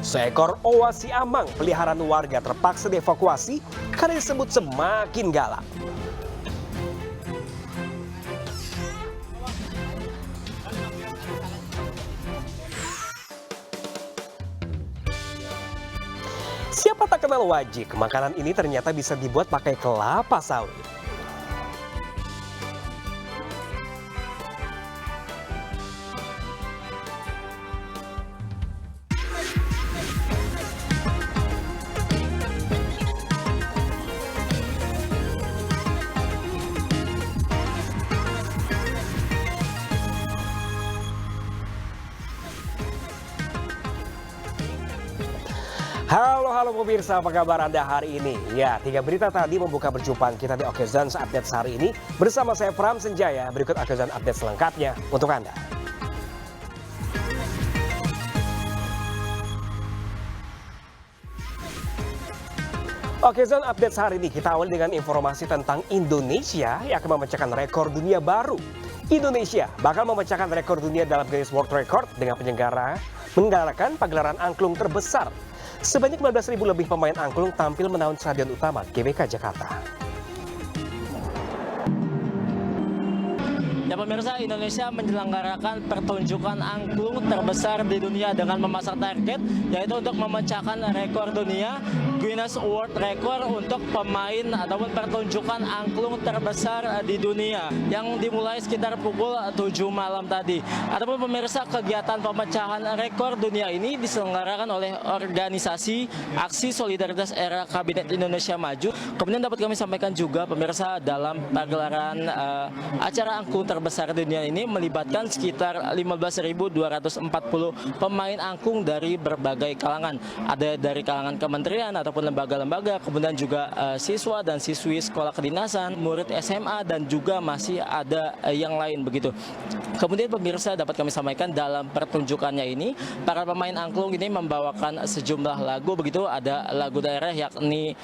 Seekor owa siamang peliharaan warga terpaksa dievakuasi karena disebut semakin galak. Siapa tak kenal wajik, makanan ini ternyata bisa dibuat pakai kelapa sawit. Halo pemirsa, apa kabar Anda hari ini? Ya, 3 berita tadi membuka perjumpaan kita di Okezons Update hari ini. Bersama saya Pram Senjaya, berikut Okezons Update selengkapnya untuk Anda. Okezons Update hari ini kita awali dengan informasi tentang Indonesia yang akan memecahkan rekor dunia baru. Indonesia bakal memecahkan rekor dunia dalam Guinness World Record dengan menyelenggarakan pagelaran angklung terbesar. Sebanyak 15.000 lebih pemain angklung tampil menaungi Stadion Utama GBK Jakarta. Ya pemirsa, Indonesia menyelenggarakan pertunjukan angklung terbesar di dunia dengan memasang target yaitu untuk memecahkan rekor dunia Guinness World Record untuk pemain ataupun pertunjukan angklung terbesar di dunia yang dimulai sekitar pukul 7 malam tadi. Ataupun pemirsa, kegiatan pemecahan rekor dunia ini diselenggarakan oleh organisasi Aksi Solidaritas Era Kabinet Indonesia Maju. Kemudian dapat kami sampaikan juga pemirsa, dalam pagelaran acara angklung terbesar dunia ini melibatkan sekitar 15.240 pemain angklung dari berbagai kalangan. Ada dari kalangan kementerian ataupun lembaga-lembaga, kemudian juga siswa dan siswi sekolah kedinasan, murid SMA, dan juga masih ada yang lain begitu. Kemudian pemirsa, dapat kami sampaikan dalam pertunjukannya ini para pemain angklung ini membawakan sejumlah lagu begitu. Ada lagu daerah yakni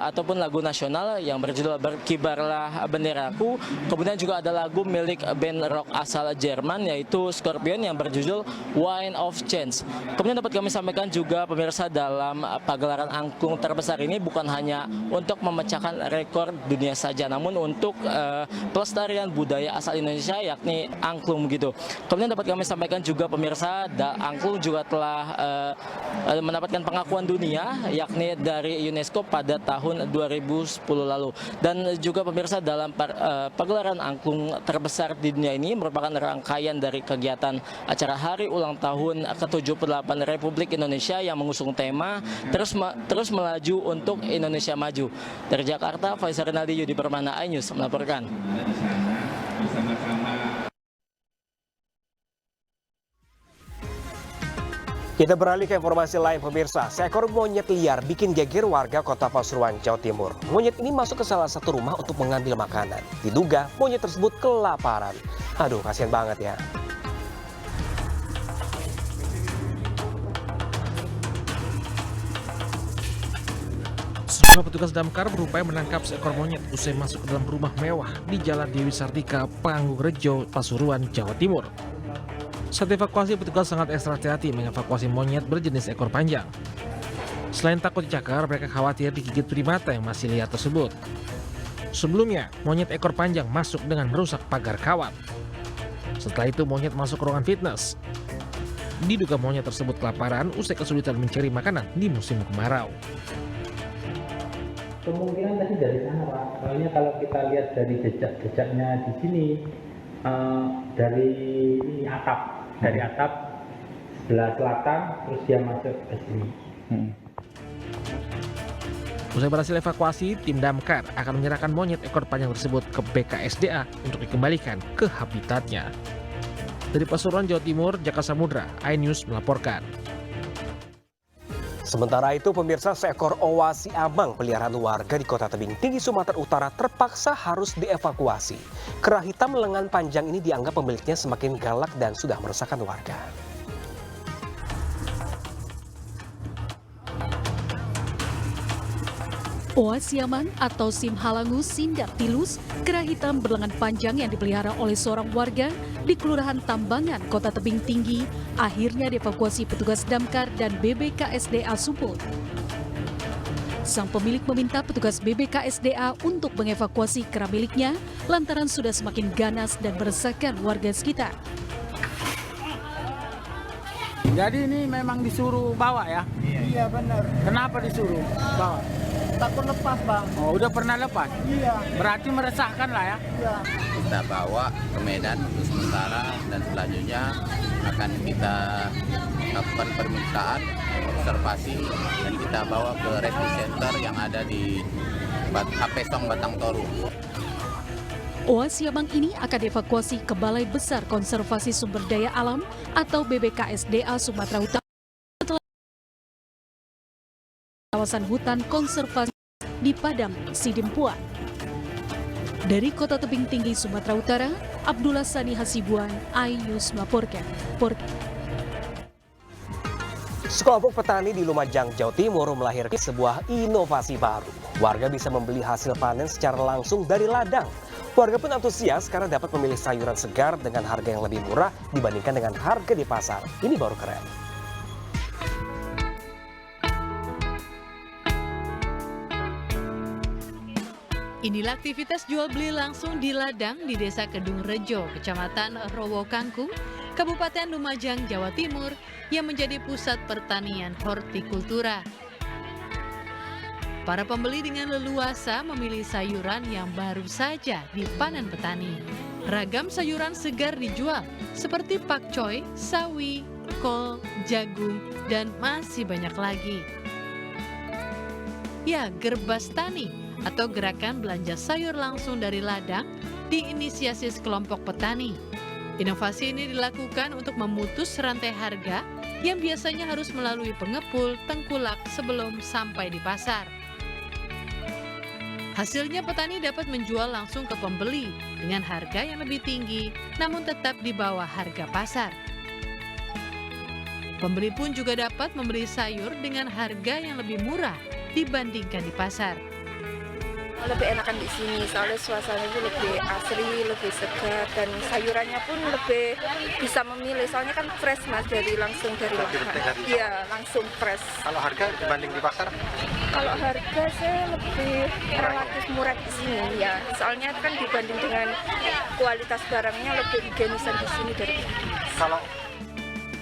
ataupun lagu nasional yang berjudul Berkibarlah Benderaku. Kemudian juga ada lagu milik band rock asal Jerman yaitu Scorpion yang berjudul Wind of Change. Kemudian dapat kami sampaikan juga pemirsa, dalam pagelaran angklung terbesar ini bukan hanya untuk memecahkan rekor dunia saja, namun untuk pelestarian budaya asal Indonesia yakni angklung gitu. Kemudian dapat kami sampaikan juga pemirsa, angklung juga telah mendapatkan pengakuan dunia yakni dari UNESCO pada tahun 2010 lalu. Dan juga pemirsa, dalam pagelaran angklung terbesar di dunia ini merupakan rangkaian dari kegiatan acara hari ulang tahun ke-78 Republik Indonesia yang mengusung tema terus melaju untuk Indonesia Maju. Dari Jakarta, Faisal Rinaldi, Yudi Permana, iNews melaporkan. Kita beralih ke informasi lain pemirsa. Seekor monyet liar bikin geger warga kota Pasuruan, Jawa Timur. Monyet ini masuk ke salah satu rumah untuk mengambil makanan. Diduga monyet tersebut kelaparan. Aduh, kasihan banget ya. Sejumlah petugas damkar berupaya menangkap seekor monyet usai masuk ke dalam rumah mewah di Jalan Dewi Sartika, Panggung-Rejo, Pasuruan, Jawa Timur. Saat evakuasi, petugas sangat ekstra hati-hati mengevakuasi monyet berjenis ekor panjang. Selain takut dicakar, mereka khawatir digigit primata yang masih liar tersebut. Sebelumnya, monyet ekor panjang masuk dengan merusak pagar kawat. Setelah itu, monyet masuk ke ruangan fitness. Diduga monyet tersebut kelaparan usai kesulitan mencari makanan di musim kemarau. Kemungkinan tadi dari sana, Pak. Soalnya kalau kita lihat dari jejak-jejaknya di sini, dari atap sebelah selatan, terus dia masuk ke sini. Usai berhasil evakuasi, tim damkar akan menyerahkan monyet ekor panjang tersebut ke BKSDA untuk dikembalikan ke habitatnya. Dari Pasuruan, Jawa Timur, Jaka Samudra, iNews melaporkan. Sementara itu pemirsa, seekor owa siamang peliharaan warga di Kota Tebing Tinggi, Sumatera Utara terpaksa harus dievakuasi. Kera hitam lengan panjang ini dianggap pemiliknya semakin galak dan sudah meresahkan warga. Oa siaman atau simhalangu sindar tilus, kera hitam berlengan panjang yang dipelihara oleh seorang warga di Kelurahan Tambangan, Kota Tebing Tinggi, akhirnya dievakuasi petugas damkar dan BBKSDA Suput. Sang pemilik meminta petugas BBKSDA untuk mengevakuasi kera miliknya lantaran sudah semakin ganas dan meresahkan warga sekitar. Jadi ini memang disuruh bawa ya? Iya benar. Kenapa disuruh bawa? Takut lepas bang. Oh, udah pernah lepas? Iya. Berarti meresahkan lah ya? Iya. Kita bawa ke Medan untuk sementara dan selanjutnya akan kita lakukan permintaan observasi dan kita bawa ke rescue center yang ada di HP Song Batang Toru. Oa siamang ini akan dievakuasi ke Balai Besar Konservasi Sumber Daya Alam atau BBKSDA Sumatera Utara setelah kawasan hutan konservasi di Padang Sidimpuan. Dari Kota Tebing Tinggi, Sumatera Utara, Abdullah Sani Hasibuan, iNews melaporkan. Sekelompok petani di Lumajang, Jawa Timur melahirkan sebuah inovasi baru. Warga bisa membeli hasil panen secara langsung dari ladang. Warga pun antusias karena dapat memilih sayuran segar dengan harga yang lebih murah dibandingkan dengan harga di pasar. Ini baru keren. Inilah aktivitas jual beli langsung di ladang di Desa Kedung Rejo, Kecamatan Rowo Kangkung, Kabupaten Lumajang, Jawa Timur, yang menjadi pusat pertanian hortikultura. Para pembeli dengan leluasa memilih sayuran yang baru saja dipanen petani. Ragam sayuran segar dijual, seperti pakcoy, sawi, kol, jagung, dan masih banyak lagi. Ya, Gerbas Tani atau gerakan belanja sayur langsung dari ladang diinisiasi sekelompok petani. Inovasi ini dilakukan untuk memutus rantai harga yang biasanya harus melalui pengepul, tengkulak sebelum sampai di pasar. Hasilnya petani dapat menjual langsung ke pembeli dengan harga yang lebih tinggi namun tetap di bawah harga pasar. Pembeli pun juga dapat membeli sayur dengan harga yang lebih murah dibandingkan di pasar. Lebih enakan di sini, soalnya suasananya lebih asri, lebih segar, dan sayurannya pun lebih bisa memilih. Soalnya kan fresh mas, langsung dari lahan. Iya, langsung fresh. Kalau harga dibanding di pasar? Kalau harga saya lebih relatif murah di sini ya. Soalnya kan dibanding dengan kualitas barangnya lebih higienisan di sini dari Kalau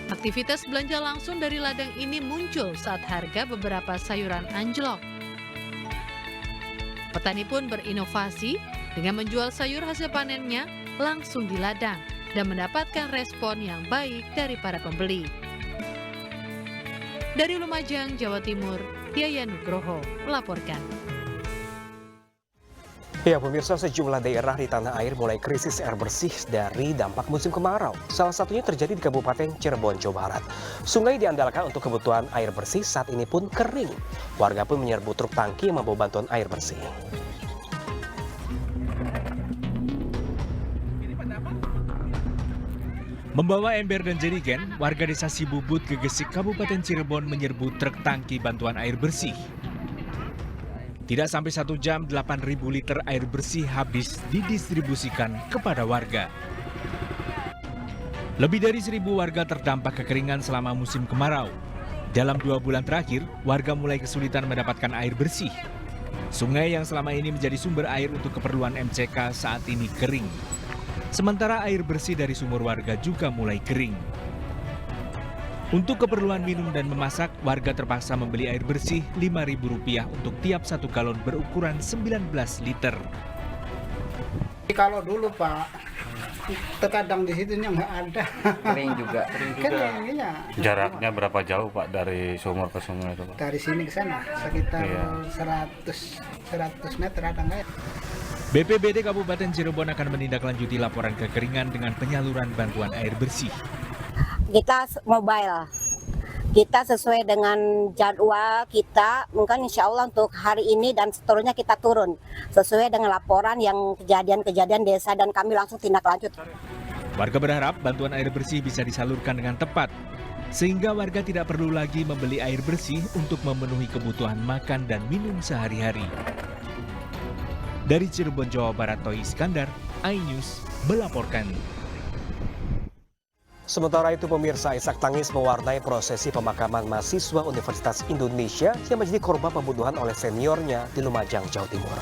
aktivitas belanja langsung dari ladang ini muncul saat harga beberapa sayuran anjlok. Petani pun berinovasi dengan menjual sayur hasil panennya langsung di ladang dan mendapatkan respon yang baik dari para pembeli. Dari Lumajang, Jawa Timur, Yaya Nugroho melaporkan. Ya pemirsa, sejumlah daerah di tanah air mulai krisis air bersih dari dampak musim kemarau. Salah satunya terjadi di Kabupaten Cirebon, Jawa Barat. Sungai diandalkan untuk kebutuhan air bersih saat ini pun kering. Warga pun menyerbu truk tangki yang membawa bantuan air bersih. Membawa ember dan jerigen, warga desa Sibubut Gegesik Kabupaten Cirebon menyerbu truk tangki bantuan air bersih. Tidak sampai 1 jam, 8.000 liter air bersih habis didistribusikan kepada warga. Lebih dari 1.000 warga terdampak kekeringan selama musim kemarau. Dalam 2 bulan terakhir, warga mulai kesulitan mendapatkan air bersih. Sungai yang selama ini menjadi sumber air untuk keperluan MCK saat ini kering. Sementara air bersih dari sumur warga juga mulai kering. Untuk keperluan minum dan memasak, warga terpaksa membeli air bersih Rp5.000 untuk tiap 1 galon berukuran 19 liter. Kalau dulu Pak, terkadang di situnya nggak ada. Kering juga. Kering, iya. jaraknya berapa jauh Pak dari sumur ke sumur itu Pak? Dari sini ke sana sekitar 100 meter ada nggak ya? BPBD Kabupaten Cirebon akan menindaklanjuti laporan kekeringan dengan penyaluran bantuan air bersih. Kita mobile, kita sesuai dengan jadwal kita, mungkin insya Allah untuk hari ini dan seterusnya kita turun sesuai dengan laporan yang kejadian-kejadian desa dan kami langsung tindak lanjut. Warga berharap bantuan air bersih bisa disalurkan dengan tepat. Sehingga warga tidak perlu lagi membeli air bersih untuk memenuhi kebutuhan makan dan minum sehari-hari. Dari Cirebon, Jawa Barat, Toy Iskandar, iNews melaporkan. Sementara itu pemirsa, isak tangis mewarnai prosesi pemakaman mahasiswa Universitas Indonesia yang menjadi korban pembunuhan oleh seniornya di Lumajang, Jawa Timur.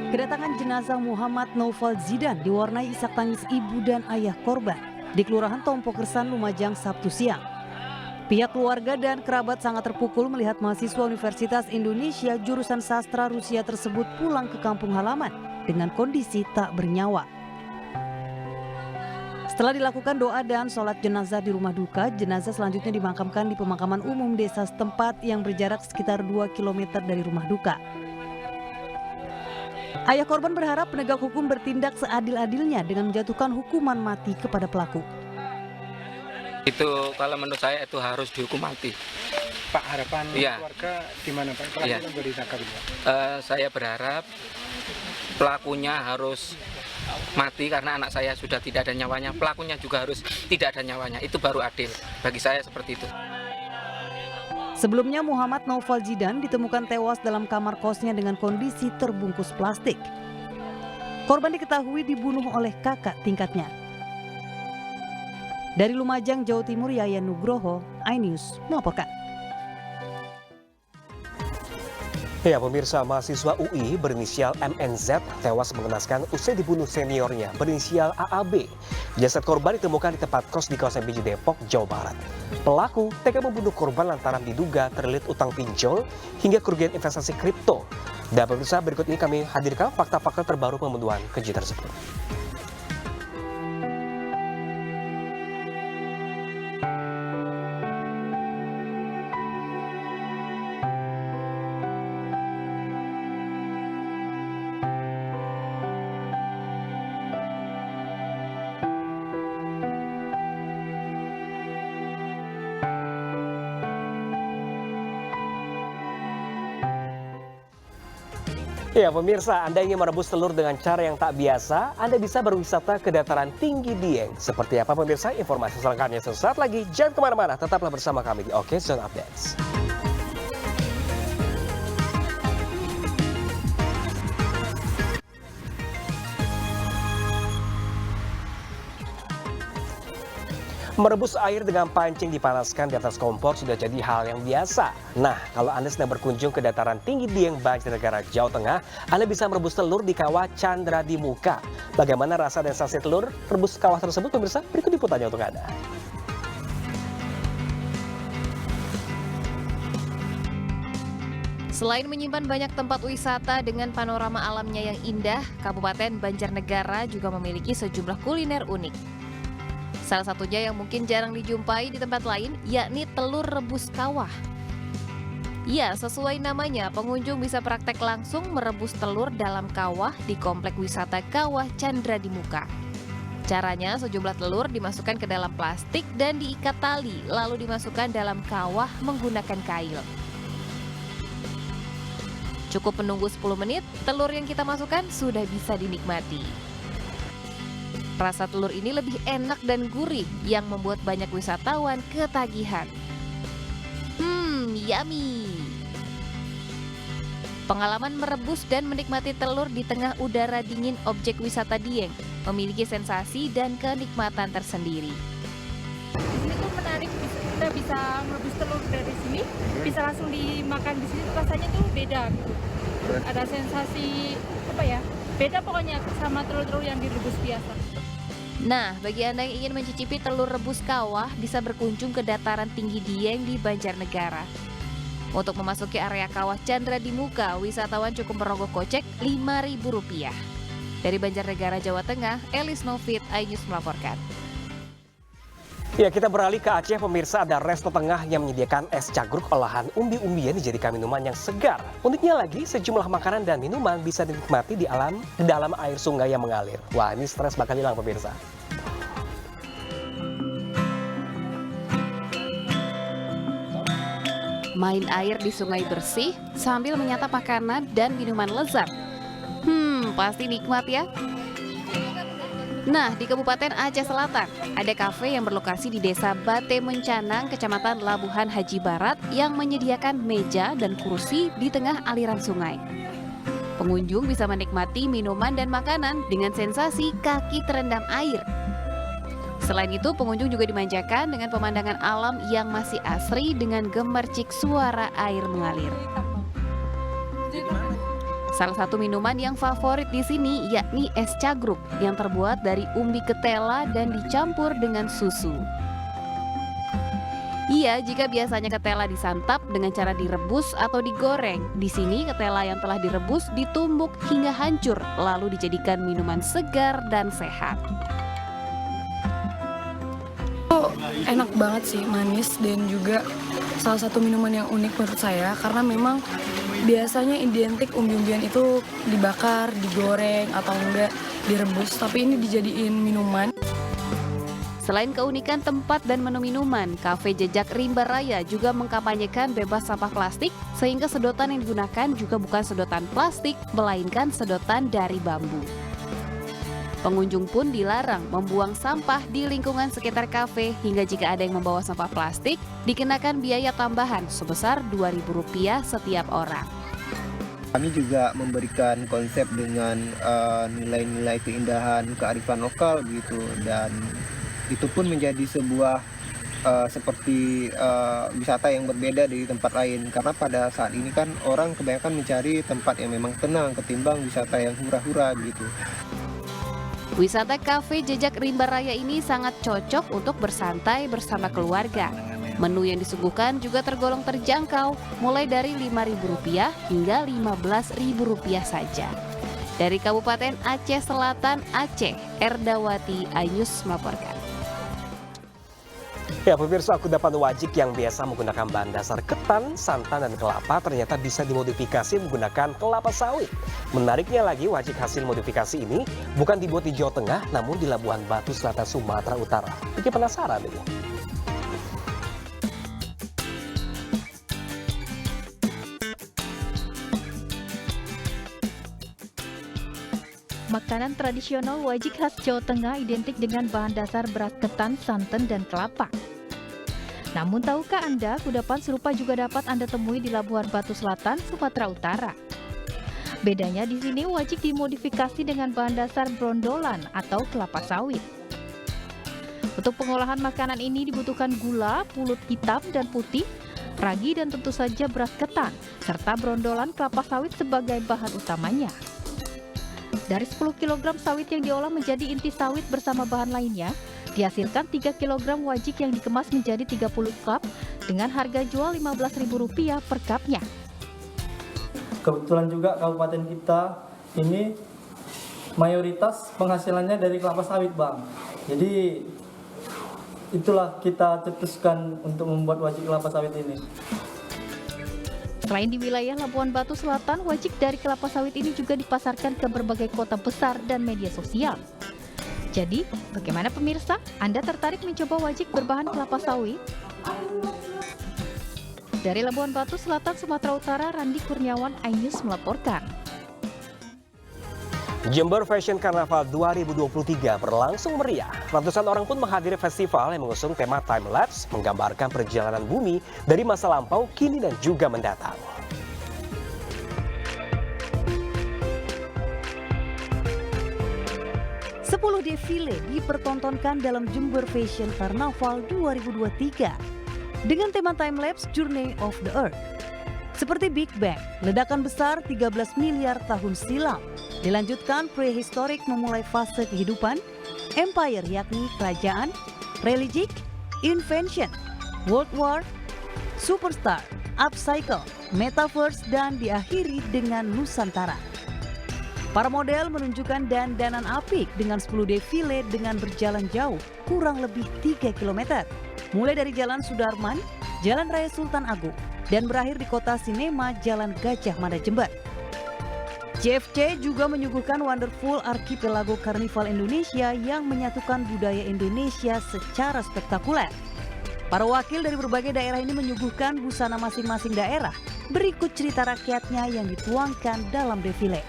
Kedatangan jenazah Muhammad Naufal Zidan diwarnai isak tangis ibu dan ayah korban di Kelurahan Tompo Kersan, Lumajang, Sabtu siang. Pihak keluarga dan kerabat sangat terpukul melihat mahasiswa Universitas Indonesia jurusan sastra Rusia tersebut pulang ke kampung halaman dengan kondisi tak bernyawa. Setelah dilakukan doa dan sholat jenazah di rumah duka, jenazah selanjutnya dimakamkan di pemakaman umum desa setempat yang berjarak sekitar 2 km dari rumah duka. Ayah korban berharap penegak hukum bertindak seadil-adilnya dengan menjatuhkan hukuman mati kepada pelaku. Itu kalau menurut saya itu harus dihukum mati. Pak, harapan keluarga di mana Pak? Pelaku sudah ditangkap. Saya berharap pelakunya harus mati karena anak saya sudah tidak ada nyawanya. Pelakunya juga harus tidak ada nyawanya. Itu baru adil. Bagi saya seperti itu. Sebelumnya Muhammad Naufal Zidan ditemukan tewas dalam kamar kosnya dengan kondisi terbungkus plastik. Korban diketahui dibunuh oleh kakak tingkatnya. Dari Lumajang, Jawa Timur, Yayan Nugroho, iNews melaporkan. Ya pemirsa, mahasiswa UI berinisial MNZ tewas mengenaskan usai dibunuh seniornya berinisial AAB. Jasad korban ditemukan di tempat kos di kawasan Beji, Depok, Jawa Barat. Pelaku tega membunuh korban lantaran diduga terlilit utang pinjol hingga kerugian investasi kripto. Dan pemirsa, berikut ini kami hadirkan fakta-fakta terbaru pembunuhan keji tersebut. Ya pemirsa, Anda ingin merebus telur dengan cara yang tak biasa, Anda bisa berwisata ke dataran tinggi Dieng. Seperti apa pemirsa? Informasi selengkapnya sesaat lagi. Jangan kemana-mana, tetaplah bersama kami di OK Zone Updates. Merebus air dengan pancing dipanaskan di atas kompor sudah jadi hal yang biasa. Nah, kalau Anda sedang berkunjung ke dataran tinggi Dieng, Banjarnegara, Jawa Tengah, Anda bisa merebus telur di kawah Chandra di Muka. Bagaimana rasa dan sensasi telur rebus kawah tersebut, pemirsa? Berikut liputannya untuk Anda. Selain menyimpan banyak tempat wisata dengan panorama alamnya yang indah, Kabupaten Banjarnegara juga memiliki sejumlah kuliner unik. Salah satunya yang mungkin jarang dijumpai di tempat lain, yakni telur rebus kawah. Ya, sesuai namanya, pengunjung bisa praktek langsung merebus telur dalam kawah di Komplek Wisata Kawah Chandra di Muka. Caranya, sejumlah telur dimasukkan ke dalam plastik dan diikat tali, lalu dimasukkan dalam kawah menggunakan kail. Cukup menunggu 10 menit, telur yang kita masukkan sudah bisa dinikmati. Rasa telur ini lebih enak dan gurih yang membuat banyak wisatawan ketagihan. Yummy! Pengalaman merebus dan menikmati telur di tengah udara dingin objek wisata Dieng memiliki sensasi dan kenikmatan tersendiri. Ini tuh menarik, kita bisa merebus telur dari sini, bisa langsung dimakan di sini, rasanya tuh beda gitu. Ada sensasi beda pokoknya sama telur-telur yang direbus biasa. Nah, bagi Anda yang ingin mencicipi telur rebus kawah, bisa berkunjung ke dataran tinggi Dieng di Banjarnegara. Untuk memasuki area kawah Chandra di Muka, wisatawan cukup merogoh kocek Rp5.000. Dari Banjarnegara, Jawa Tengah, Elis Novit, iNews melaporkan. Ya, kita beralih ke Aceh, pemirsa. Ada resto tengah yang menyediakan es cagruk olahan umbi-umbian dijadikan minuman yang segar. Uniknya lagi, sejumlah makanan dan minuman bisa dinikmati di dalam air sungai yang mengalir. Wah, ini stres bakal hilang, pemirsa. Main air di sungai bersih sambil menyantap makanan dan minuman lezat. pasti nikmat ya. Nah, di Kabupaten Aceh Selatan, ada kafe yang berlokasi di Desa Bate Mencanang, Kecamatan Labuhan Haji Barat yang menyediakan meja dan kursi di tengah aliran sungai. Pengunjung bisa menikmati minuman dan makanan dengan sensasi kaki terendam air. Selain itu, pengunjung juga dimanjakan dengan pemandangan alam yang masih asri dengan gemercik suara air mengalir. Salah satu minuman yang favorit di sini yakni es cagruk yang terbuat dari umbi ketela dan dicampur dengan susu. Iya, jika biasanya ketela disantap dengan cara direbus atau digoreng, di sini ketela yang telah direbus ditumbuk hingga hancur lalu dijadikan minuman segar dan sehat. Enak banget sih, manis dan juga salah satu minuman yang unik menurut saya karena memang biasanya identik umbi-umbian itu dibakar, digoreng atau enggak direbus, tapi ini dijadiin minuman. Selain keunikan tempat dan menu minuman, Kafe Jejak Rimba Raya juga mengkampanyekan bebas sampah plastik sehingga sedotan yang digunakan juga bukan sedotan plastik melainkan sedotan dari bambu. Pengunjung pun dilarang membuang sampah di lingkungan sekitar kafe hingga jika ada yang membawa sampah plastik, dikenakan biaya tambahan sebesar Rp2.000 setiap orang. Kami juga memberikan konsep dengan nilai-nilai keindahan kearifan lokal gitu, dan itu pun menjadi sebuah seperti wisata yang berbeda dari tempat lain karena pada saat ini kan orang kebanyakan mencari tempat yang memang tenang ketimbang wisata yang hura-hura gitu. Wisata Kafe Jejak Rimba Raya ini sangat cocok untuk bersantai bersama keluarga. Menu yang disuguhkan juga tergolong terjangkau, mulai dari Rp5.000 hingga Rp15.000 saja. Dari Kabupaten Aceh Selatan, Aceh, Erdawati Ayus melaporkan. Ya pemirsa, kudapan wajik yang biasa menggunakan bahan dasar ketan, santan, dan kelapa ternyata bisa dimodifikasi menggunakan kelapa sawit. Menariknya lagi, wajik hasil modifikasi ini bukan dibuat di Jawa Tengah, namun di Labuhan Batu Selatan, Sumatera Utara. Bikin penasaran ini. Makanan tradisional wajik khas Jawa Tengah identik dengan bahan dasar beras ketan, santan, dan kelapa. Namun tahukah Anda, kudapan serupa juga dapat Anda temui di Labuhan Batu Selatan, Sumatera Utara. Bedanya di sini wajik dimodifikasi dengan bahan dasar brondolan atau kelapa sawit. Untuk pengolahan makanan ini dibutuhkan gula, pulut hitam dan putih, ragi dan tentu saja beras ketan, serta brondolan kelapa sawit sebagai bahan utamanya. Dari 10 kg sawit yang diolah menjadi inti sawit bersama bahan lainnya, dihasilkan 3 kg wajik yang dikemas menjadi 30 cup dengan harga jual Rp15.000 per cupnya. Kebetulan juga kabupaten kita ini mayoritas penghasilannya dari kelapa sawit, Bang. Jadi itulah kita cetuskan untuk membuat wajik kelapa sawit ini. Selain di wilayah Labuhan Batu Selatan, wajik dari kelapa sawit ini juga dipasarkan ke berbagai kota besar dan media sosial. Jadi, bagaimana pemirsa? Anda tertarik mencoba wajik berbahan kelapa sawit? Dari Labuhan Batu Selatan, Sumatera Utara, Randi Kurniawan, iNews melaporkan. Jember Fashion Carnaval 2023 berlangsung meriah. Ratusan orang pun menghadiri festival yang mengusung tema time lapse, menggambarkan perjalanan bumi dari masa lampau, kini dan juga mendatang. Sepuluh defile dipertontonkan dalam Jember Fashion Carnaval 2023 dengan tema time lapse Journey of the Earth. Seperti Big Bang, ledakan besar 13 miliar tahun silam, dilanjutkan prehistorik memulai fase kehidupan, empire yakni kerajaan, religic, invention, world war, superstar, upcycle, metaverse, dan diakhiri dengan Nusantara. Para model menunjukkan dandanan apik dengan 10 defile dengan berjalan jauh, kurang lebih 3 km. Mulai dari Jalan Sudarman, Jalan Raya Sultan Agung, dan berakhir di Kota Sinema Jalan Gajah Mada Jember. JFC juga menyuguhkan Wonderful Archipelago Karnival Indonesia yang menyatukan budaya Indonesia secara spektakuler. Para wakil dari berbagai daerah ini menyuguhkan busana masing-masing daerah, berikut cerita rakyatnya yang dituangkan dalam defile.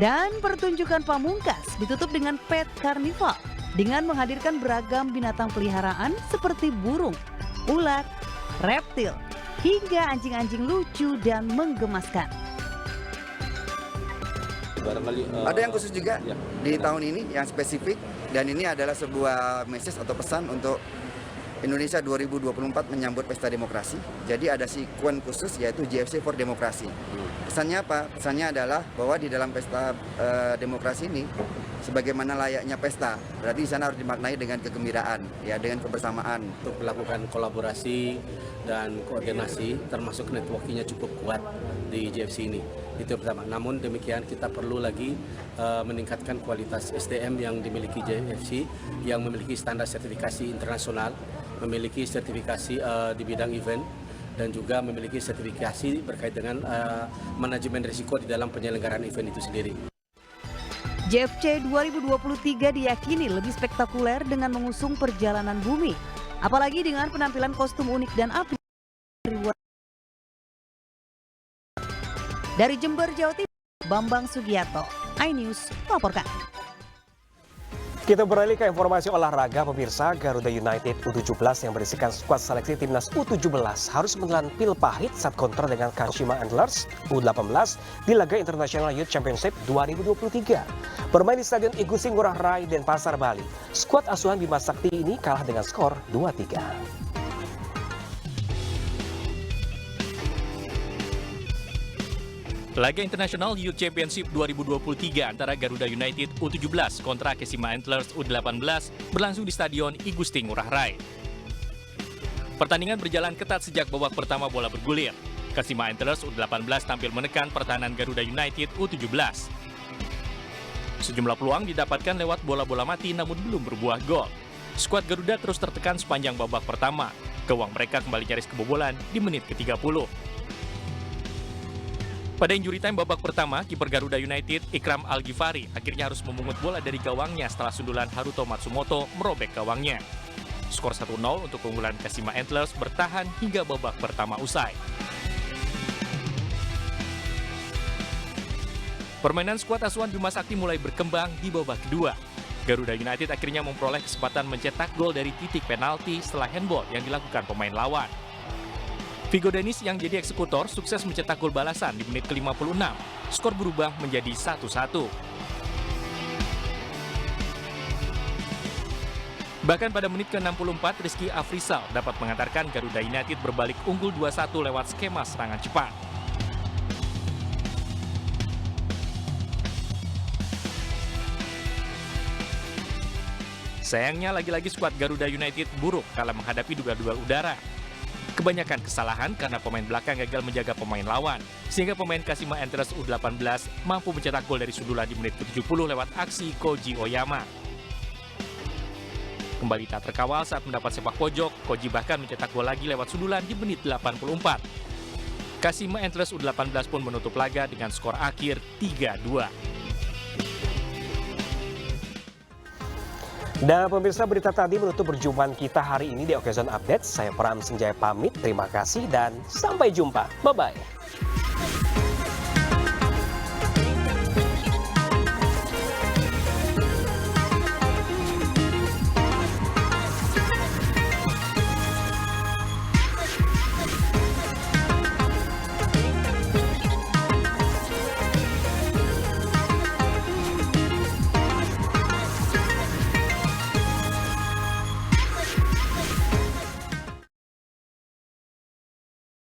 Dan pertunjukan pamungkas ditutup dengan pet carnival dengan menghadirkan beragam binatang peliharaan seperti burung, ular, reptil, hingga anjing-anjing lucu dan menggemaskan. Ada yang khusus juga di tahun ini yang spesifik, dan ini adalah sebuah message atau pesan untuk Indonesia 2024 menyambut Pesta Demokrasi. Jadi ada sekuen khusus yaitu JFC for Demokrasi. Pesannya apa? Pesannya adalah bahwa di dalam Pesta Demokrasi ini sebagaimana layaknya pesta, berarti di sana harus dimaknai dengan kegembiraan, ya, dengan kebersamaan. Untuk melakukan kolaborasi dan koordinasi, termasuk networkingnya cukup kuat di JFC ini. Itu pertama. Namun demikian kita perlu lagi meningkatkan kualitas SDM yang dimiliki JFC, yang memiliki standar sertifikasi internasional, memiliki sertifikasi di bidang event, dan juga memiliki sertifikasi berkait dengan manajemen risiko di dalam penyelenggaraan event itu sendiri. JFC 2023 diyakini lebih spektakuler dengan mengusung perjalanan bumi, apalagi dengan penampilan kostum unik dan api. Dari Jember, Jawa Timur, Bambang Sugiarto, iNews melaporkan. Kita beralih ke informasi olahraga, pemirsa. Garuda United U17 yang berisikan skuad seleksi timnas U17 harus menelan pil pahit saat kontra dengan Kashima Antlers U18 di laga International Youth Championship 2023. Bermain di Stadion Igusti Ngurah Rai, Denpasar, Bali, skuad asuhan Bima Sakti ini kalah dengan skor 2-3. Laga International Youth Championship 2023 antara Garuda United U17 kontra Kashima Antlers U18 berlangsung di Stadion Igusti Ngurah Rai. Pertandingan berjalan ketat sejak babak pertama bola bergulir. Kashima Antlers U18 tampil menekan pertahanan Garuda United U17. Sejumlah peluang didapatkan lewat bola-bola mati namun belum berbuah gol. Skuad Garuda terus tertekan sepanjang babak pertama. Gawang mereka kembali nyaris kebobolan di menit ke-30. Pada injury time babak pertama, kiper Garuda United, Ikram Al-Ghifari, akhirnya harus memungut bola dari gawangnya setelah sundulan Haruto Matsumoto merobek gawangnya. Skor 1-0 untuk keunggulan Kashima Antlers bertahan hingga babak pertama usai. Permainan skuad asuhan Bima Sakti mulai berkembang di babak kedua. Garuda United akhirnya memperoleh kesempatan mencetak gol dari titik penalti setelah handball yang dilakukan pemain lawan. Vigo Dennis yang jadi eksekutor sukses mencetak gol balasan di menit ke-56. Skor berubah menjadi 1-1. Bahkan pada menit ke-64, Rizky Afrizal dapat mengantarkan Garuda United berbalik unggul 2-1 lewat skema serangan cepat. Sayangnya lagi-lagi skuad Garuda United buruk kala menghadapi duel-duel udara. Kebanyakan kesalahan karena pemain belakang gagal menjaga pemain lawan, sehingga pemain Kashima Antlers U18 mampu mencetak gol dari sundulan di menit ke-70 lewat aksi Koji Oyama. Kembali tak terkawal saat mendapat sepak pojok, Koji bahkan mencetak gol lagi lewat sundulan di menit 84. Kashima Antlers U18 pun menutup laga dengan skor akhir 3-2. Dan pemirsa, berita tadi menutup perjumpaan kita hari ini di Occasion Update. Saya Pram Senjaya pamit, terima kasih dan sampai jumpa. Bye-bye.